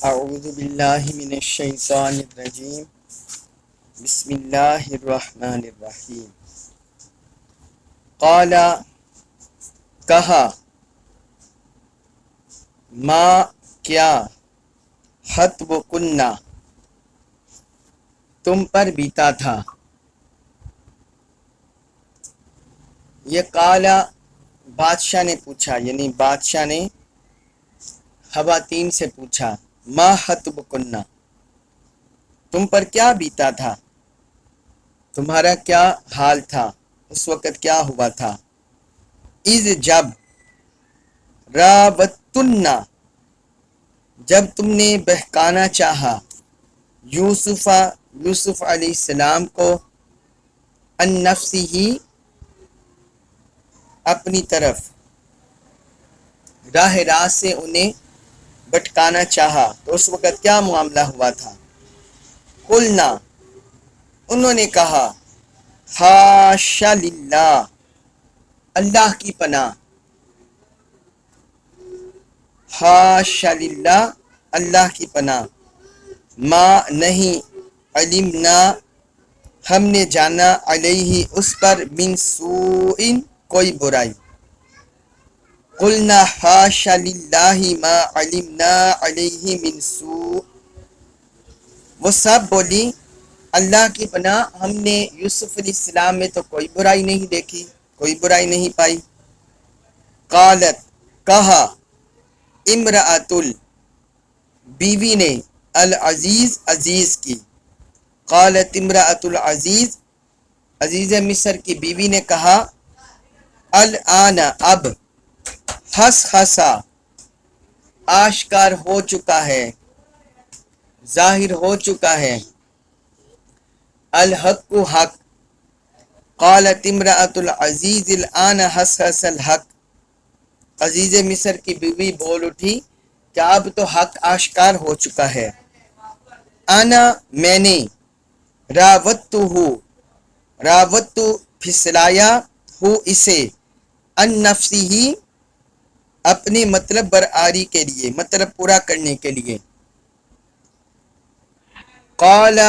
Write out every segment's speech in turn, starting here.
اعوذ باللہ من الشیطان الرجیم بسم اللہ الرحمن الرحیم قال کہا ما کیا حتب کننا تم پر بیتا تھا. یہ قالا بادشاہ نے پوچھا، یعنی بادشاہ نے خواتین سے پوچھا، ما حتب کننا تم پر کیا بیتا تھا، تمہارا کیا حال تھا، اس وقت کیا ہوا تھا. اذ جب، راوتن جب تم نے بہکانا چاہا، یوسف علیہ السلام کو، ان نفسی ہی اپنی طرف، راہ راست سے انہیں بھٹکانا چاہا، تو اس وقت کیا معاملہ ہوا تھا. قلنا انہوں نے کہا، حاشا للہ اللہ کی پناہ، حاشا للہ اللہ کی پناہ، ما نہیں، علمنا ہم نے جانا، علیہ اس پر، من سوء کوئی برائی. قلنا حاشا للہ ما علمنا علیہ من سوء، وہ سب بولی اللہ کی پناہ ہم نے یوسف علیہ السلام میں تو کوئی برائی نہیں دیکھی، کوئی برائی نہیں پائی. قالت کہا، امرأۃ بیوی نے، العزیز عزیز کی. قالت امرأۃ العزیز عزیز مصر کی بیوی نے کہا، الآن اب، حسحسا آشکار ہو چکا ہے، ظاہر ہو چکا ہے، الحق حق. قالت امرأۃ العزیز الآن حسحس الحق، عزیز مصر کی بیوی بول اٹھی کہ اب تو حق آشکار ہو چکا ہے. انا میں نے، راوت پھسلایا ہو اسے، ان نفسی ہی اپنی مطلب برآری کے لیے، مطلب پورا کرنے کے لیے. قال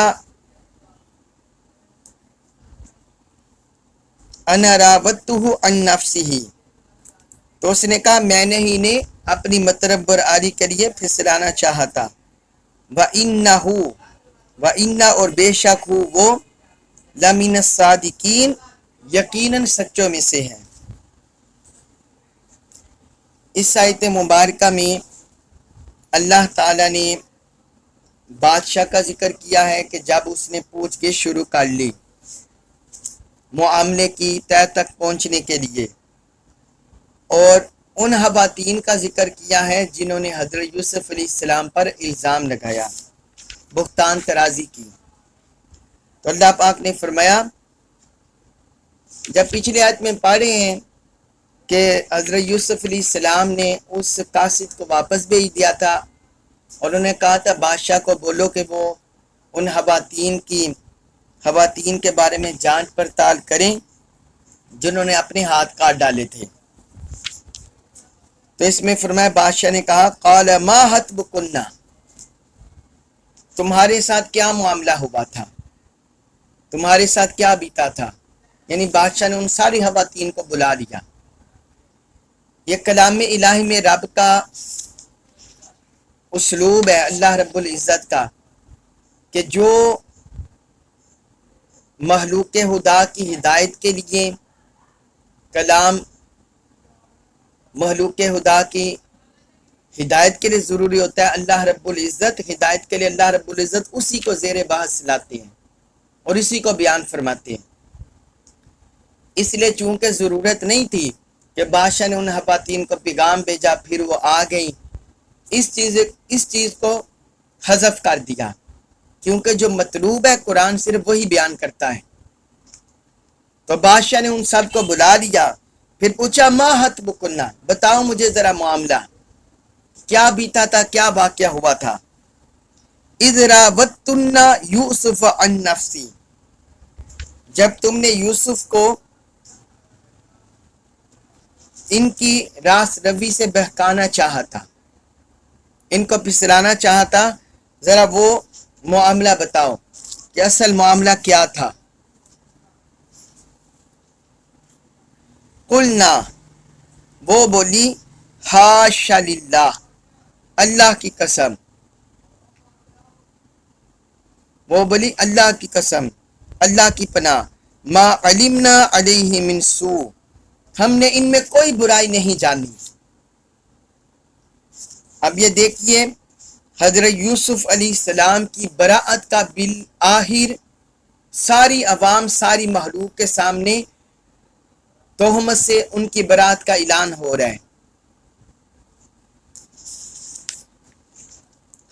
انا راوتہ عن نفسہ، تو اس نے کہا میں نے ہی نے اپنی مطلب برآری کے لیے پھسلانا چاہا تھا. وَإِنَّ اور بے شک ہو وہ، لَمِنَ الصَّادِقِينَ یقیناً سچوں میں سے ہے. اس آیت مبارکہ میں اللہ تعالیٰ نے بادشاہ کا ذکر کیا ہے کہ جب اس نے پوچھ کے شروع کر لی معاملے کی تہ تک پہنچنے کے لیے، اور ان خواتین کا ذکر کیا ہے جنہوں نے حضرت یوسف علیہ السلام پر الزام لگایا، بہتان طرازی کی. تو اللہ پاک نے فرمایا، جب پچھلی آیت میں پڑھ رہے ہیں کہ حضرت یوسف علیہ السلام نے اس قاصد کو واپس بھیج دیا تھا، اور انہوں نے کہا تھا بادشاہ کو بولو کہ وہ ان خواتین کے بارے میں جانچ پڑتال کریں جنہوں نے اپنے ہاتھ کاٹ ڈالے تھے. تو اس میں فرمایا بادشاہ نے کہا، قال ما حتبکننا تمہارے ساتھ کیا معاملہ ہوا تھا، تمہارے ساتھ کیا بیتا تھا. یعنی بادشاہ نے ان ساری خواتین کو بلا لیا. یہ کلام الہی میں رب کا اسلوب ہے، اللہ رب العزت کا، کہ جو مخلوق خدا کی ہدایت کے لیے کلام مخلوق خدا کی ہدایت کے لیے ضروری ہوتا ہے، اللہ رب العزت ہدایت کے لیے اللہ رب العزت اسی کو زیر بحث لاتے ہیں اور اسی کو بیان فرماتے ہیں. اس لیے چونکہ ضرورت نہیں تھی کہ بادشاہ نے ان خواتین کو پیغام بھیجا پھر وہ آ گئیں، اس چیز کو حذف کر دیا، کیونکہ جو مطلوب ہے قرآن صرف وہی بیان کرتا ہے. تو بادشاہ نے ان سب کو بلا لیا، پھر پوچھا ما حتبکننا بتاؤ مجھے ذرا معاملہ کیا بیتا تھا، کیا واقعہ ہوا تھا. اذ راوتن یوسف عن نفسی جب تم نے یوسف کو ان کی راست روی سے بہکانا چاہا تھا. ان کو پھسلانا چاہتا، ذرا وہ معاملہ بتاؤ کہ اصل معاملہ کیا تھا۔ قلنا، وہ بولی، حاشا للہ، اللہ کی قسم، وہ بولی اللہ کی قسم، اللہ کی پناہ، ما علمنا علیہ من سوء، ہم نے ان میں کوئی برائی نہیں جانی۔ اب یہ دیکھیے حضرت یوسف علیہ السلام کی براعت کا بالآخر ساری عوام، ساری مخلوق کے سامنے تہمت سے ان کی براعت کا اعلان ہو رہا ہے۔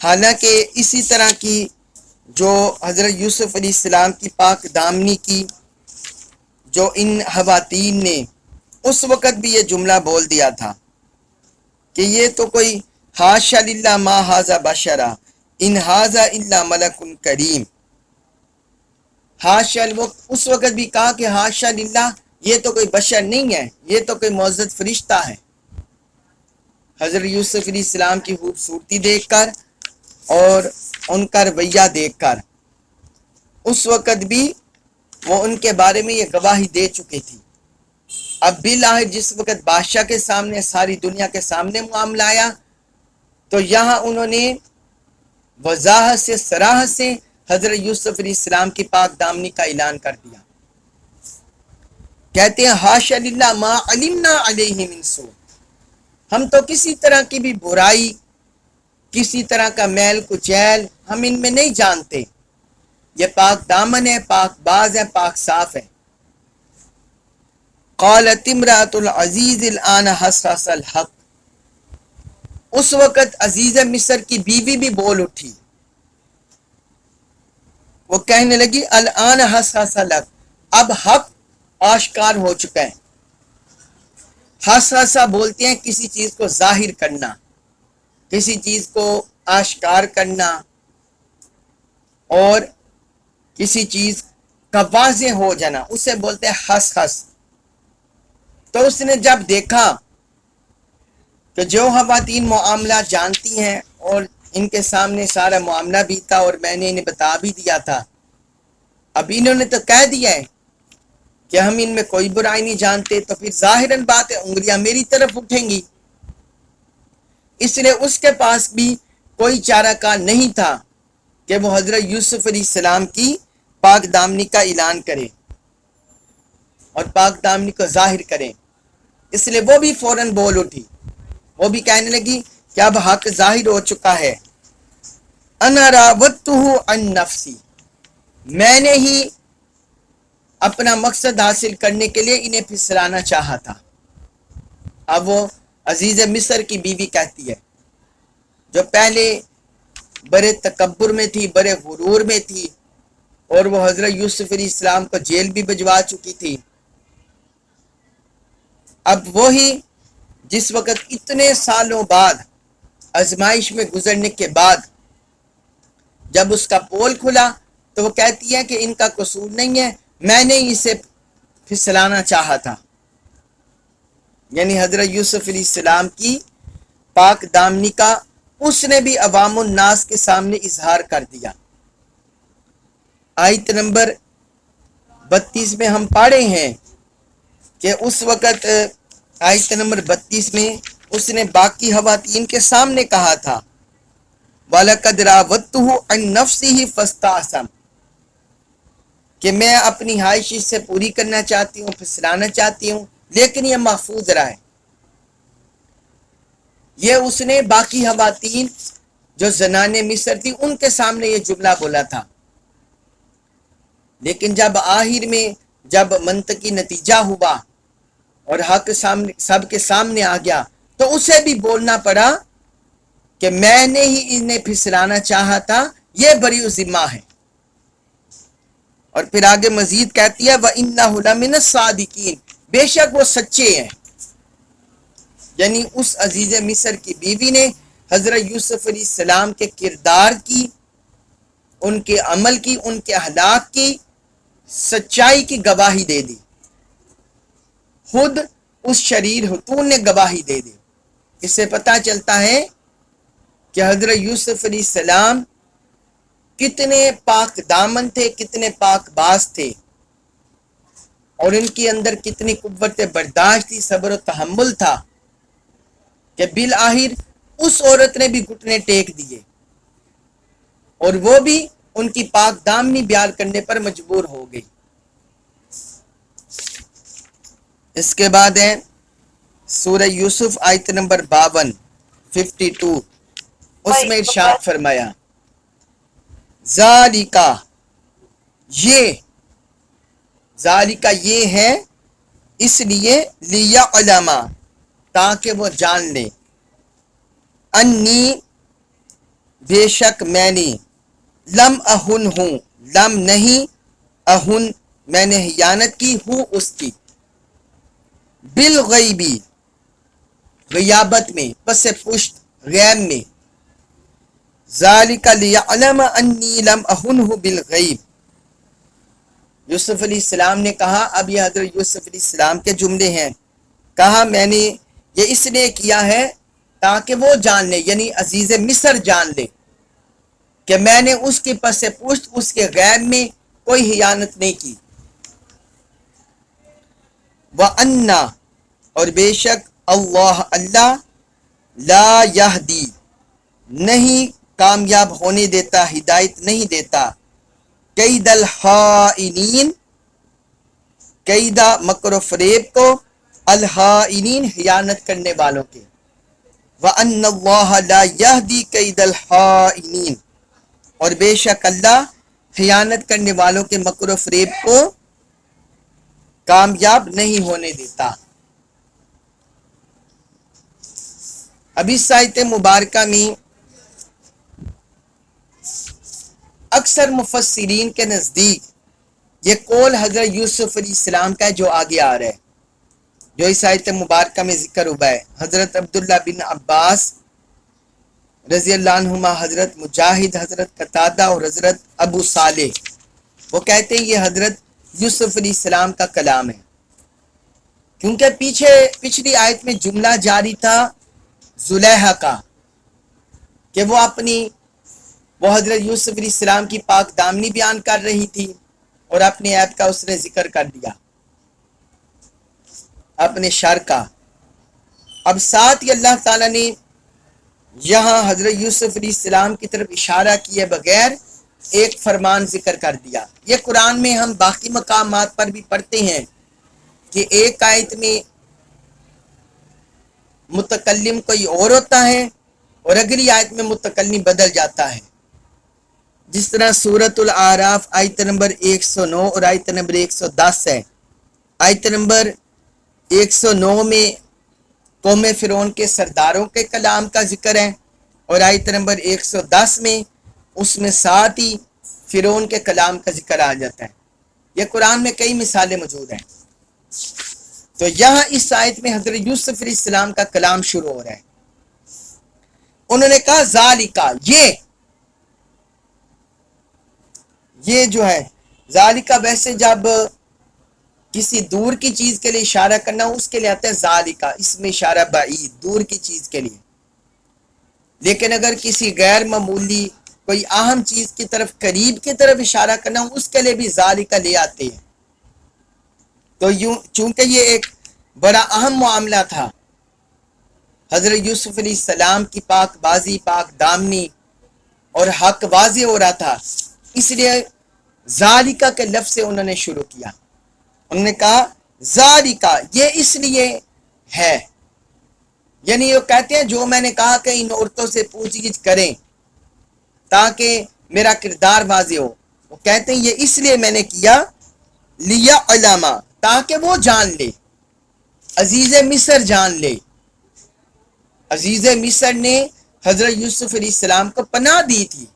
حالانکہ اسی طرح کی جو حضرت یوسف علیہ السلام کی پاک دامنی کی جو ان خواتین نے اس وقت بھی یہ جملہ بول دیا تھا کہ یہ تو کوئی حاشا للہ ما ھذا بشرا ان ھذا الا ملک کریم، حاشا، وہ اس وقت بھی کہا کہ حاشا للہ، یہ تو کوئی بشر نہیں ہے، یہ تو کوئی معزز فرشتہ ہے۔ حضرت یوسف علیہ السلام کی خوبصورتی دیکھ کر اور ان کا رویہ دیکھ کر اس وقت بھی وہ ان کے بارے میں یہ گواہی دے چکی تھی۔ اب بالآخر جس وقت بادشاہ کے سامنے، ساری دنیا کے سامنے معاملہ آیا تو یہاں انہوں نے وضاحت سے، صراحت سے حضرت یوسف علیہ السلام کی پاک دامنی کا اعلان کر دیا۔ کہتے ہیں حاشا للہ ما علمنا علیہ من سوء، ہم تو کسی طرح کی بھی برائی، کسی طرح کا میل کچیل ہم ان میں نہیں جانتے، یہ پاک دامن ہے، پاک باز ہے، پاک صاف ہے۔ قالت امرأۃ العزیز الآن حصحص الحق، اس وقت عزیز مصر کی بیوی بھی بول اٹھی، وہ کہنے لگی الآن حصحص الحق، اب حق آشکار ہو چکا ہے۔ حصحص بولتے ہیں کسی چیز کو ظاہر کرنا، کسی چیز کو آشکار کرنا، اور کسی چیز کا واضح ہو جانا، اسے بولتے ہیں حصحص۔ تو اس نے جب دیکھا کہ جو خواتین معاملہ جانتی ہیں اور ان کے سامنے سارا معاملہ بھی تھا اور میں نے انہیں بتا بھی دیا تھا، اب انہوں نے تو کہہ دیا ہے کہ ہم ان میں کوئی برائی نہیں جانتے، تو پھر ظاہراً بات ہے انگلیاں میری طرف اٹھیں گی۔ اس لیے اس کے پاس بھی کوئی چارہ کار نہیں تھا کہ وہ حضرت یوسف علیہ السلام کی پاک دامنی کا اعلان کرے اور پاک دامنی کو ظاہر کرے، اس لیے وہ بھی فوراً بول اٹھی، وہ بھی کہنے لگی کہ اب حق ظاہر ہو چکا ہے۔ انا راودتہ عن نفسی، میں نے ہی اپنا مقصد حاصل کرنے کے لیے انہیں پھسلانا چاہا تھا۔ اب وہ عزیز مصر کی بیوی کہتی ہے جو پہلے بڑے تکبر میں تھی، بڑے غرور میں تھی، اور وہ حضرت یوسف علیہ السلام کو جیل بھی بھجوا چکی تھی۔ اب وہی جس وقت اتنے سالوں بعد آزمائش میں گزرنے کے بعد جب اس کا پول کھلا تو وہ کہتی ہے کہ ان کا قصور نہیں ہے، میں نے اسے پھسلانا چاہا تھا، یعنی حضرت یوسف علیہ السلام کی پاک دامنی کا اس نے بھی عوام الناس کے سامنے اظہار کر دیا۔ آیت نمبر 32 میں ہم پڑھے ہیں کہ اس وقت آیت نمبر 32 میں اس نے باقی خواتین کے سامنے کہا تھا وَلَقَدْ رَاوَدتُّهُ عَن نَفْسِهِ فَاسْتَعْصَمَ، کہ میں اپنی خواہش سے پوری کرنا چاہتی ہوں، پھسلانا چاہتی ہوں، لیکن یہ محفوظ رہا ہے۔ یہ اس نے باقی خواتین جو زنان مصر تھی ان کے سامنے یہ جملہ بولا تھا، لیکن جب آخر میں جب منطقی نتیجہ ہوا اور حق سب کے سامنے آ گیا تو اسے بھی بولنا پڑا کہ میں نے ہی انہیں پھسلانا چاہا تھا، یہ بری ذمہ ہے۔ اور پھر آگے مزید کہتی ہے وَإِنَّهُ لَمِنَ الصَّادِقِينَ، بے شک وہ سچے ہیں، یعنی اس عزیز مصر کی بیوی نے حضرت یوسف علیہ السلام کے کردار کی، ان کے عمل کی، ان کے اخلاق کی سچائی کی گواہی دے دی، خود اس شریر حتون نے گواہی دے دی۔ اس سے پتہ چلتا ہے کہ کہ حضرت یوسف علیہ السلام کتنے پاک دامن تھے، کتنے پاک باز تھے، اور ان کے اندر کتنی قوت برداشت تھی، صبر و تحمل تھا کہ بالآخر اس عورت نے بھی گھٹنے ٹیک دیے اور وہ بھی ان کی پاک دامنی بیان کرنے پر مجبور ہو گئی۔ اس کے بعد ہے سورہ یوسف آیت نمبر 52 اس میں ارشاد فرمایا ذالکا یہ ہے اس لیے لیعلم تاکہ وہ جان لے انی بے شک میں نے لم اہن ہوں، لم نہیں، اہن میں نے خیانت کی ہوں اس کی، بالغیبی غیابت میں، پس پشت غیب میں، ذالک لیعلم انی لم اہنہ بالغیب۔ یوسف علیہ السلام نے کہا، اب یہ حضرت یوسف علیہ السلام کے جملے ہیں، کہا میں نے یہ اس لیے کیا ہے تاکہ وہ جان لے، یعنی عزیز مصر جان لے کہ میں نے اس کی پس پشت اس کے غیب میں کوئی خیانت نہیں کی۔ وَأَنَّا اور بے شک اللہ لا یہدی نہیں کامیاب ہونے دیتا، ہدایت نہیں دیتا، کید الخائنین کیدا مکر و فریب کو، الخائنین خیانت کرنے والوں کے، وَأَنَّ اللَّهَ لَا يَهْدِي كَيْدَ الْخَائِنِينَ اور بے شک اللہ خیانت کرنے والوں کے مکر و فریب کو کامیاب نہیں ہونے دیتا۔ اب اس آیت مبارکہ میں اکثر مفسرین کے نزدیک یہ قول حضرت یوسف علیہ السلام کا ہے جو آگے آ رہا ہے، جو اس آیت مبارکہ میں ذکر ہوا ہے۔ حضرت عبداللہ بن عباس رضی اللہ عنہما، حضرت مجاہد، حضرت قتادہ اور حضرت ابو صالح وہ کہتے ہیں یہ حضرت یوسف علیہ السلام کا کلام ہے، کیونکہ پچھلی آیت میں جملہ جاری تھا زلیخا کا کہ وہ حضرت یوسف علیہ السلام کی پاک دامنی بیان کر رہی تھی اور اپنے عیب کا اس نے ذکر کر دیا، اپنے شر کا۔ اب ساتھ ہی اللہ تعالیٰ نے یہاں حضرت یوسف علیہ السلام کی طرف اشارہ کیے بغیر ایک فرمان ذکر کر دیا۔ یہ قرآن میں ہم باقی مقامات پر بھی پڑھتے ہیں کہ ایک آیت میں متکلم کوئی اور ہوتا ہے اور اگلی آیت میں متکلم بدل جاتا ہے، جس طرح سورۃ الاعراف آیت نمبر 109 اور آیت نمبر 110 ہے۔ آیت نمبر 109 میں قوم فرعون کے سرداروں کے کلام کا ذکر ہے اور آیت نمبر 110 میں اس میں ساتھ ہی فرعون کے کلام کا ذکر آ جاتا ہے۔ یہ قرآن میں کئی مثالیں موجود ہیں۔ تو یہاں اس آیت میں حضرت یوسف علیہ السلام کا کلام شروع ہو رہا ہے۔ انہوں نے کہا ذالکا یہ جو ہے ذالکا، ویسے جب کسی دور کی چیز کے لیے اشارہ کرنا اس کے لیے آتا ہے ذالکا، اس میں اشارہ بعید، دور کی چیز کے لیے، لیکن اگر کسی غیر معمولی کوئی اہم چیز کی طرف، قریب کی طرف اشارہ کرنا اس کے لیے بھی ذالکا لے آتے ہیں۔ تو چونکہ یہ ایک بڑا اہم معاملہ تھا، حضرت یوسف علیہ السلام کی پاک بازی، پاک دامنی اور حق واضح ہو رہا تھا، اس لیے ذالکا کے لفظ سے انہوں نے شروع کیا۔ انہوں نے کہا ذالکا یہ اس لیے ہے، یعنی وہ کہتے ہیں جو میں نے کہا کہ ان عورتوں سے پوچھ گچھ کریں تاکہ میرا کردار واضح ہو، وہ کہتے ہیں یہ اس لیے میں نے کیا لیعلم تاکہ وہ جان لے، عزیز مصر جان لے۔ عزیز مصر نے حضرت یوسف علیہ السلام کو پناہ دی تھی،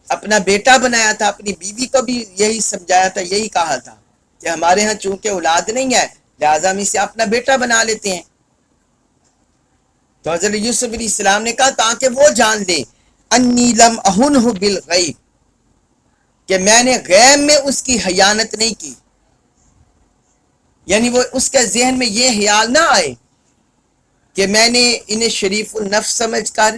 اپنا بیٹا بنایا تھا، اپنی بیوی کو بھی یہی سمجھایا تھا، یہی کہا تھا کہ ہمارے ہاں چونکہ اولاد نہیں ہے لہٰذا ہم اسے اپنا بیٹا بنا لیتے ہیں۔ تو حضرت یوسف علیہ السلام نے کہا تاکہ وہ جان لے انی لم اہنہ بالغیب کہ میں نے غیب میں اس کی خیانت نہیں کی، یعنی وہ اس کے ذہن میں یہ خیال نہ آئے کہ میں نے انہیں شریف النفس سمجھ کر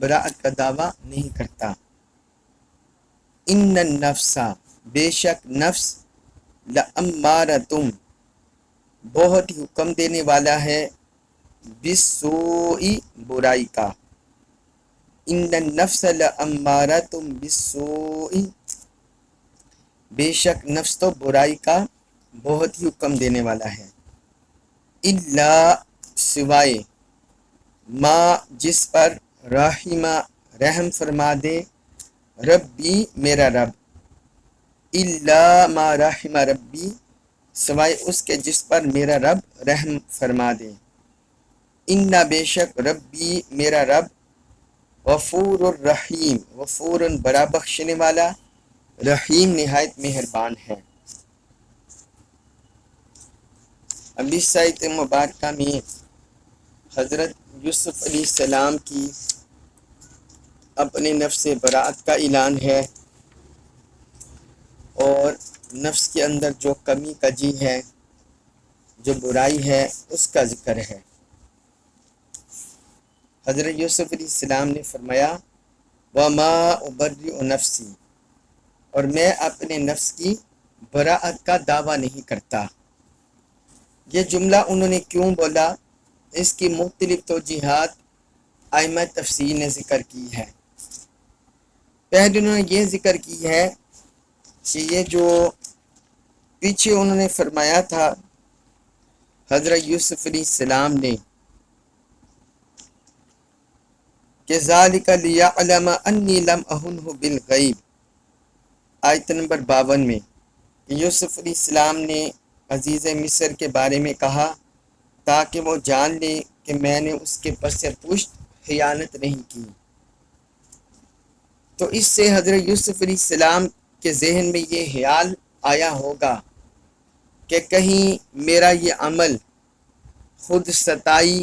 براءت کا دعویٰ نہیں کرتا۔ ان النفس، بے شک نفس، لامارتم، بہت ہی حکم دینے والا ہے، بالسوء، برائی کا۔ ان النفس لامارتم بالسوء، بے شک نفس تو برائی کا بہت ہی حکم دینے والا ہے۔ الا، سوائے، ما، جس پر، رحمہ، رحم فرما دے، ربی، میرا رب، الا ما رحم ربی، سوائے اس کے جس پر میرا رب رحم فرما دے۔ ان، بے شک، ربی، میرا رب، غفور الرحیم، غفور، بڑا بخشنے والا، رحیم، نہایت مہربان ہے۔ اب اس آیت مبارکہ میں حضرت یوسف علیہ السلام کی اپنے نفس براءت کا اعلان ہے، اور نفس کے اندر جو کمی کجی ہے، جو برائی ہے، اس کا ذکر ہے۔ حضرت یوسف علیہ السلام نے فرمایا وَمَا أُبَرِّئُ نَفْسِي، اور میں اپنے نفس کی براءت کا دعویٰ نہیں کرتا۔ یہ جملہ انہوں نے کیوں بولا، اس کی مختلف توجیحات ائمہ تفسیر نے ذکر کی ہے۔ پہلے انہوں نے یہ ذکر کی ہے کہ یہ جو پیچھے انہوں نے فرمایا تھا حضرت یوسف علیہ السلام نے کہ ذَلِكَ لِيَعْلَمَ أَنِّي لَمْ أَخُنْهُ بِالْغَيْبِ، آیت نمبر 52 میں، کہ یوسف علیہ السلام نے عزیز مصر کے بارے میں کہا تاکہ وہ جان لے کہ میں نے اس کے پس پشت خیانت نہیں کی۔ تو اس سے حضرت یوسف علیہ السلام کے ذہن میں یہ خیال آیا ہوگا کہ کہیں میرا یہ عمل خود ستائی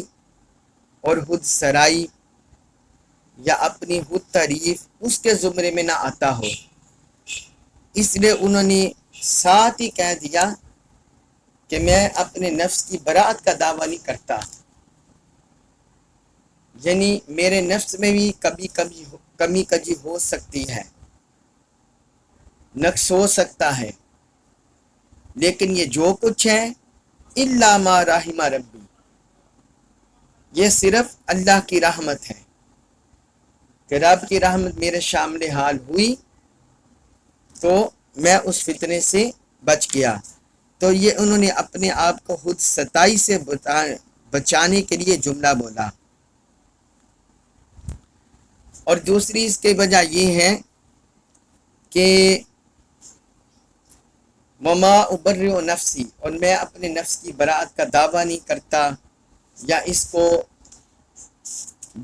اور خود سرائی یا اپنی خود تعریف اس کے زمرے میں نہ آتا ہو، اس لیے انہوں نے ساتھ ہی کہہ دیا کہ میں اپنے نفس کی براءت کا دعویٰ نہیں کرتا، یعنی میرے نفس میں بھی کمی کجی ہو سکتی ہے، نقص ہو سکتا ہے، لیکن یہ جو کچھ ہے الا ما رحم ربی، یہ صرف اللہ کی رحمت ہے کہ رب کی رحمت میرے شامل حال ہوئی تو میں اس فتنے سے بچ گیا۔ تو یہ انہوں نے اپنے آپ کو خود ستائی سے بچانے کے لیے جملہ بولا۔ اور دوسری اس کی وجہ یہ ہے کہ وما ابرئ نفسی، اور میں اپنے نفس کی براءت کا دعویٰ نہیں کرتا یا اس کو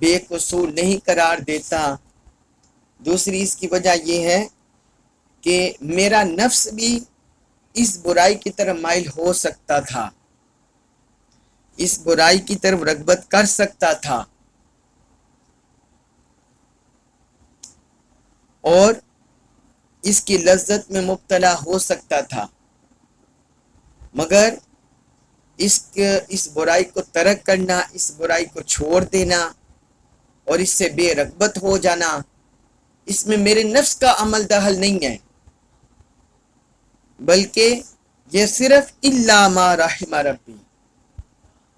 بے قصور نہیں قرار دیتا۔ دوسری اس کی وجہ یہ ہے کہ میرا نفس بھی اس برائی کی طرف مائل ہو سکتا تھا، اس برائی کی طرف رغبت کر سکتا تھا، اور اس کی لذت میں مبتلا ہو سکتا تھا، مگر اس برائی کو ترک کرنا، اس برائی کو چھوڑ دینا اور اس سے بے رغبت ہو جانا، اس میں میرے نفس کا عمل دخل نہیں ہے، بلکہ یہ صرف الا ما رحم ربی،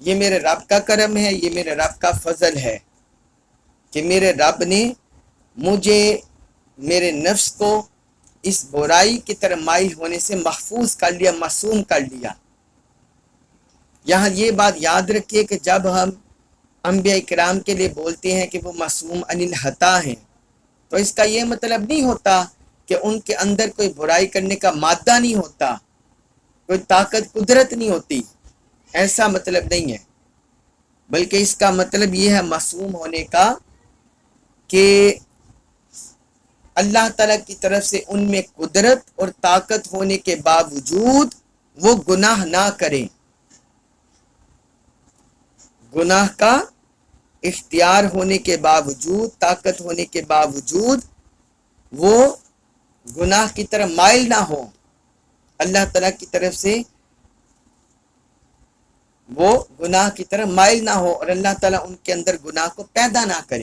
یہ میرے رب کا کرم ہے، یہ میرے رب کا فضل ہے کہ میرے رب نے مجھے، میرے نفس کو اس برائی کی طرف مائل ہونے سے محفوظ کر لیا، معصوم کر لیا۔ یہاں یہ بات یاد رکھیے کہ جب ہم انبیاء کرام کے لیے بولتے ہیں کہ وہ معصوم عن الخطا ہیں، تو اس کا یہ مطلب نہیں ہوتا کہ ان کے اندر کوئی برائی کرنے کا مادہ نہیں ہوتا، کوئی طاقت قدرت نہیں ہوتی، ایسا مطلب نہیں ہے، بلکہ اس کا مطلب یہ ہے معصوم ہونے کا کہ اللہ تعالیٰ کی طرف سے ان میں قدرت اور طاقت ہونے کے باوجود وہ گناہ نہ کریں، گناہ کا اختیار ہونے کے باوجود، طاقت ہونے کے باوجود وہ گناہ کی طرف مائل نہ ہو، اللہ تعالیٰ کی طرف سے وہ گناہ کی طرف مائل نہ ہو، اور اللہ تعالیٰ ان کے اندر گناہ کو پیدا نہ کرے،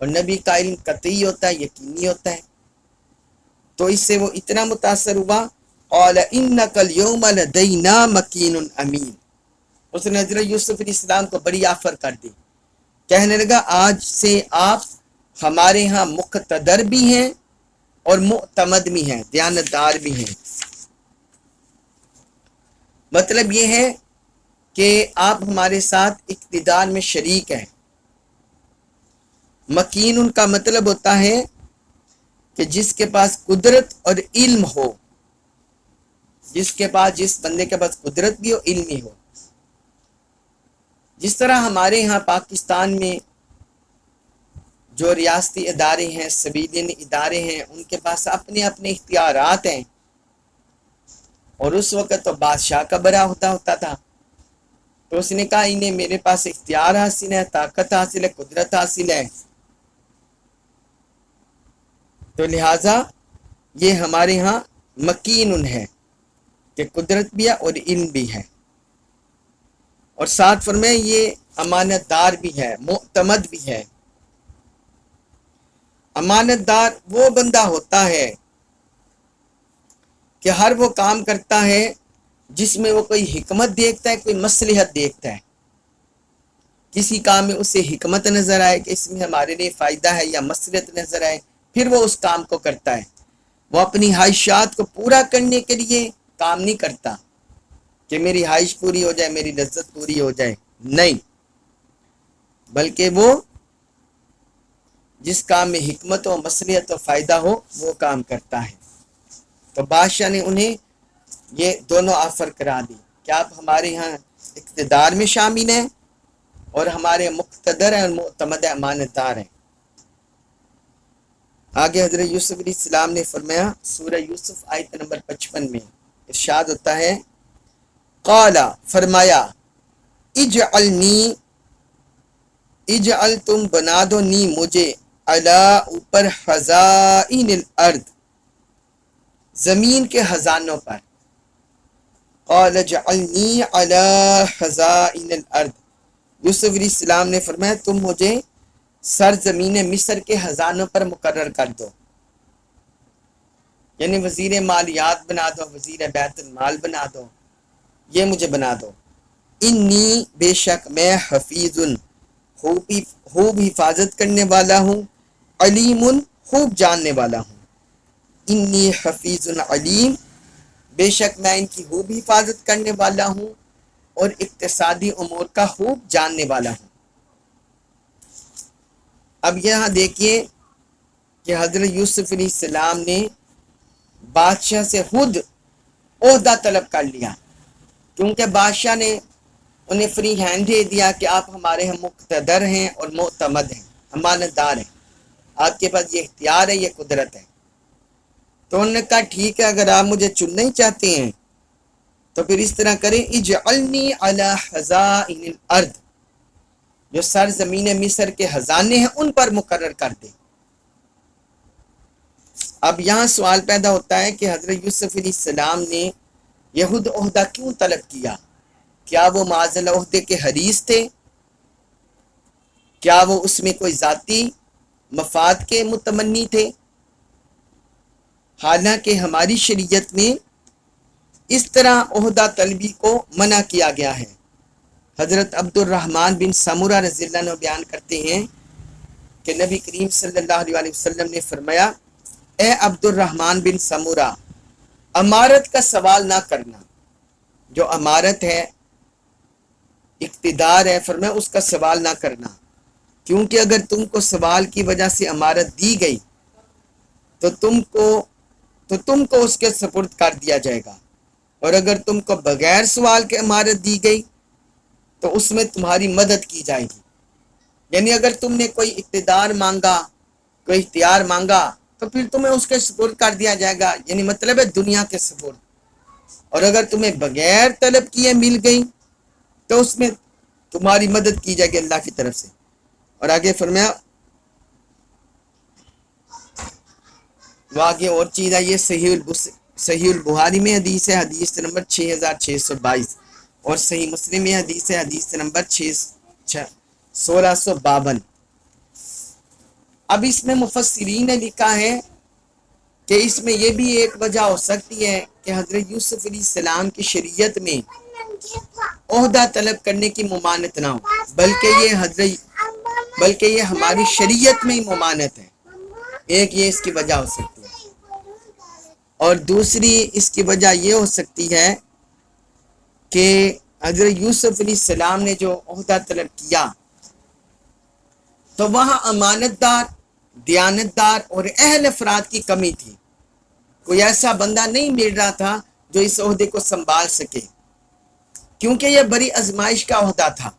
اور نبی کا علم قطعی ہوتا ہے، یقینی ہوتا ہے۔ تو اس سے وہ اتنا متاثر ہوا، قال انک اليوم لدینا مکین امین، اس نے حضرت یوسف علیہ السلام کو بڑی آفر کر دی، کہنے لگا آج سے آپ ہمارے ہاں مقتدر بھی ہیں اور معتمد بھی ہیں، دیانتدار بھی ہیں۔ مطلب یہ ہے کہ آپ ہمارے ساتھ اقتدار میں شریک ہیں۔ مکین ان کا مطلب ہوتا ہے کہ جس کے پاس قدرت اور علم ہو، جس بندے کے پاس قدرت بھی ہو، علم بھی ہو۔ جس طرح ہمارے ہاں پاکستان میں جو ریاستی ادارے ہیں، سویلین ادارے ہیں، ان کے پاس اپنے اپنے اختیارات ہیں، اور اس وقت تو بادشاہ کا بڑا ہوتا تھا، تو اس نے کہا انہیں میرے پاس اختیار حاصل ہے، طاقت حاصل ہے، قدرت حاصل ہے، تو لہٰذا یہ ہمارے ہاں مکین ہے کہ قدرت بھی ہے اور علم بھی ہے، اور ساتھ فرمائے یہ امانت دار بھی ہے، معتمد بھی ہے۔ امانت دار وہ بندہ ہوتا ہے کہ ہر وہ کام کرتا ہے جس میں وہ کوئی حکمت دیکھتا ہے، کوئی مصلحت دیکھتا ہے، کسی کام میں اسے حکمت نظر آئے کہ اس میں ہمارے لیے فائدہ ہے یا مصلحت نظر آئے، پھر وہ اس کام کو کرتا ہے۔ وہ اپنی خواہشات کو پورا کرنے کے لیے کام نہیں کرتا کہ میری خواہش پوری ہو جائے، میری لذت پوری ہو جائے، نہیں، بلکہ وہ جس کام میں حکمت و مصلحت و فائدہ ہو وہ کام کرتا ہے۔ تو بادشاہ نے انہیں یہ دونوں آفر کرا دی کہ آپ ہمارے ہاں اقتدار میں شامل ہیں اور ہمارے مقتدر ہیں اور معتمد امانت دار ہیں۔ آگے حضرت یوسف علیہ السلام نے فرمایا، سورہ یوسف آیت نمبر 55 میں ارشاد ہوتا ہے، قال فرمایا، اجعل تم بنا دو نی مجھے، علی اوپر، خزائن الارض زمین کے خزانوں پر، قال اجعلنی علی خزائن الارض، یوسف علیہ السلام نے فرمایا تم مجھے سرزمین مصر کے خزانوں پر مقرر کر دو، یعنی وزیر مالیات بنا دو، وزیر بیت المال بنا دو، یہ مجھے بنا دو۔ انی بے شک میں حفیظ خوب حفاظت کرنے والا ہوں، علیم خوب جاننے والا ہوں۔ انی حفیظ علیم، بے شک میں ان کی خوب حفاظت کرنے والا ہوں اور اقتصادی امور کا خوب جاننے والا ہوں۔ اب یہاں دیکھیے کہ حضرت یوسف علیہ السلام نے بادشاہ سے خود عہدہ طلب کر لیا، کیونکہ بادشاہ نے انہیں فری ہینڈ دے دیا کہ آپ ہمارے ہم مقتدر ہیں اور معتمد ہیں، امانت دار ہیں، آپ کے پاس یہ اختیار ہے، یہ قدرت ہے۔ تو انہوں نے کہا ٹھیک ہے، اگر آپ مجھے چننا ہی چاہتے ہیں تو پھر اس طرح کریں، اجعلنی علی خزائن الارض، جو سرزمین مصر کے خزانے ہیں ان پر مقرر کر دیں۔ اب یہاں سوال پیدا ہوتا ہے کہ حضرت یوسف علیہ السلام نے یہ خود عہدہ کیوں طلب کیا؟ کیا وہ معاذ اللہ عہدے کے حریص تھے؟ کیا وہ اس میں کوئی ذاتی مفاد کے متمنی تھے؟ حالانکہ ہماری شریعت میں اس طرح عہدہ طلبی کو منع کیا گیا ہے۔ حضرت عبد الرحمن بن سمرہ رضی اللہ عنہ بیان کرتے ہیں کہ نبی کریم صلی اللہ علیہ وسلم نے فرمایا، اے عبد الرحمن بن سمرہ، امارت کا سوال نہ کرنا، جو امارت ہے، اقتدار ہے، فرمایا اس کا سوال نہ کرنا، کیونکہ اگر تم کو سوال کی وجہ سے امارت دی گئی تو تم کو اس کے سپرد کر دیا جائے گا، اور اگر تم کو بغیر سوال کے امارت دی گئی تو اس میں تمہاری مدد کی جائے گی۔ یعنی اگر تم نے کوئی اقتدار مانگا، کوئی اختیار مانگا، تو پھر تمہیں اس کے سپرد کر دیا جائے گا، یعنی مطلب ہے دنیا کے سپرد، اور اگر تمہیں بغیر طلب کیے مل گئی تو اس میں تمہاری مدد کی جائے گی اللہ کی طرف سے۔ اور آگے فرمایا، وہ آگے اور چیز ہے، یہ صحیح البخاری میں حدیث ہے، حدیث نمبر 6622، اور صحیح مسلم میں حدیث ہے، حدیث نمبر 1652۔ اب اس میں مفسرین نے لکھا ہے کہ اس میں یہ بھی ایک وجہ ہو سکتی ہے کہ حضرت یوسف علیہ السلام کی شریعت میں عہدہ طلب کرنے کی ممانعت نہ ہو، بلکہ یہ ہماری شریعت میں ہی ممانعت ہے. ایک یہ اس کی وجہ ہو سکتی ہے، اور دوسری اس کی وجہ یہ ہو سکتی ہے کہ حضرت یوسف علیہ السلام نے جو عہدہ طلب کیا تو وہاں امانت دار، دیانت دار اور اہل افراد کی کمی تھی. کوئی ایسا بندہ نہیں مل رہا تھا جو اس عہدے کو سنبھال سکے، کیونکہ یہ بڑی آزمائش کا عہدہ تھا.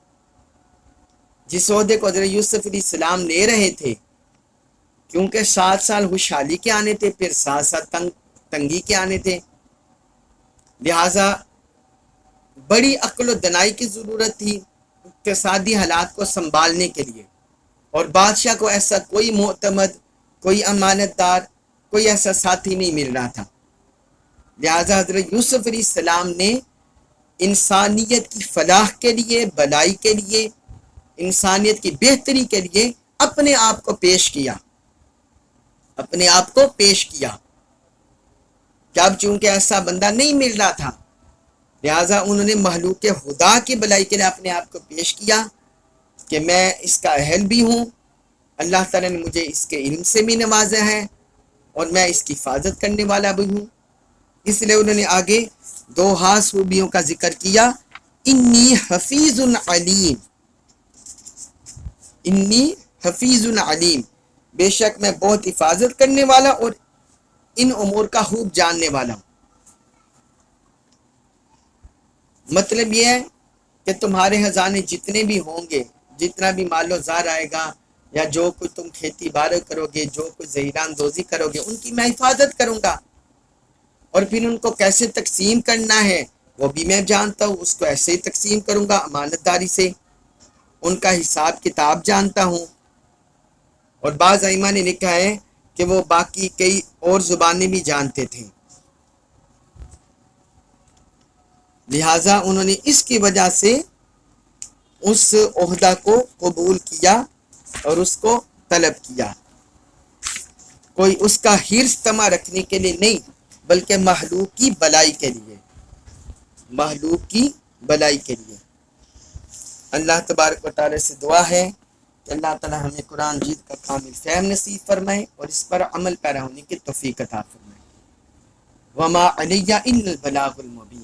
جس عہدے کو حضرت یوسف علیہ السلام لے رہے تھے، کیونکہ 7 سال خوشحالی کے آنے تھے، پھر 7 سال تنگی کے آنے تھے، لہٰذا بڑی عقل و دانائی کی ضرورت تھی اقتصادی حالات کو سنبھالنے کے لیے، اور بادشاہ کو ایسا کوئی معتمد، کوئی امانت دار، کوئی ایسا ساتھی نہیں مل رہا تھا. لہٰذا حضرت یوسف علیہ السلام نے انسانیت کی فلاح کے لیے، بلائی کے لیے، انسانیت کی بہتری کے لیے اپنے آپ کو پیش کیا. کہ اب چونکہ ایسا بندہ نہیں مل رہا تھا، لہٰذا انہوں نے مخلوق خدا کی بلائی کے لیے اپنے آپ کو پیش کیا کہ میں اس کا اہل بھی ہوں، اللہ تعالیٰ نے مجھے اس کے علم سے بھی نوازا ہے، اور میں اس کی حفاظت کرنے والا بھی ہوں. اس لیے انہوں نے آگے 2 خاص خوبیوں کا ذکر کیا، انی حفیظ علیم، انی حفیظ علیم، بے شک میں بہت حفاظت کرنے والا اور ان امور کا خوب جاننے والا ہوں. مطلب یہ ہے کہ تمہارے خزانے جتنے بھی ہوں گے، جتنا بھی مال و زار آئے گا، یا جو کچھ تم کھیتی باڑی کرو گے، جو کچھ زہیرہ اندوزی کرو گے، ان کی میں حفاظت کروں گا. اور پھر ان کو کیسے تقسیم کرنا ہے وہ بھی میں جانتا ہوں، اس کو ایسے ہی تقسیم کروں گا امانت داری سے. ان کا حساب کتاب جانتا ہوں. اور بعض ائمہ نے لکھا ہے کہ وہ باقی کئی اور زبانیں بھی جانتے تھے، لہٰذا انہوں نے اس کی وجہ سے اس عہدہ کو قبول کیا اور اس کو طلب کیا. کوئی اس کا حرص طمع رکھنے کے لیے نہیں، بلکہ مخلوق کی بلائی کے لیے، مخلوق کی بلائی کے لیے. اللہ تبارک و تعالی سے دعا ہے کہ اللہ تعالی ہمیں قرآن مجید کا کامل فہم نصیب فرمائے اور اس پر عمل پیرا ہونے کی توفیق عطا فرمائے. وما علیہ الا البلاغ المبین.